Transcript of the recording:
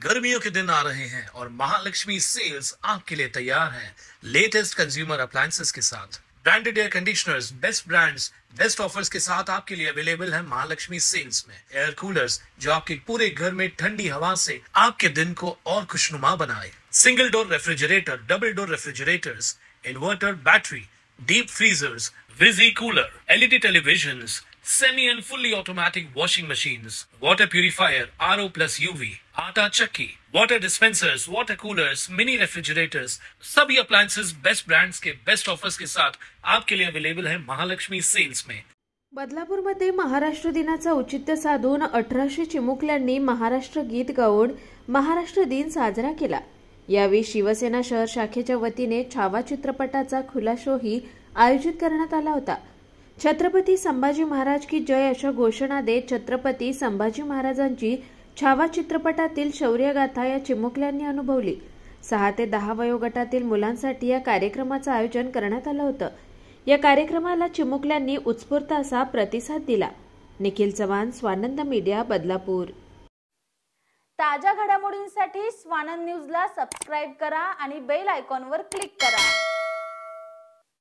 गर्मियों के दिन आ रहे हैं और महालक्ष्मी सेल्स आपके लिए तैयार है लेटेस्ट कंज्यूमर अप्लायंसेस के साथ। Branded air conditioners, best brands, best offers के साथ आपके लिए अवेलेबल है महालक्ष्मी सेल्स में। एयर कूलर्स जो आपके पूरे घर में ठंडी हवा से आपके दिन को और खुशनुमा बनाए। Single door refrigerator, double door refrigerators, inverter battery, deep freezers, visi cooler, LED televisions, semi and fully automatic washing machines, water purifier, RO plus UV, आटा चक्की, water dispensers, water coolers, mini refrigerators, सभी appliances best brands के best offers के साथ आपके लिए available है Mahalakshmi sales में। बदलापूरमध्ये महाराष्ट्र दिनाचं औचित्य साधून 1800 चिमुकल्यांनी महाराष्ट्र गीत गाऊन महाराष्ट्र दिन साजरा केला। यावेळी शिवसेना शहर शाखेच्या वतीने छावा चित्रपटाचा खुला शोही आयोजित करण्यात आला होता। छत्रपती संभाजी महाराज की जय अशा घोषणा देत छत्रपती संभाजी महाराजांची छावा चित्रपटातील शौर्यगाथा या चिमुकल्यांनी अनुभवली। 6 ते 10 वयोगटातील मुलांसाठी या कार्यक्रमाचं आयोजन करण्यात आलं होतं। या कार्यक्रमाला चिमुकल्यांनी उत्स्फूर्त असा प्रतिसाद दिला। निखिल चव्हाण, स्वानंद मीडिया, बदलापूर। ताज्या घडामोडींसाठी स्वानंद न्यूजला सबस्क्राइब करा आणि बेल आयकॉनवर क्लिक करा।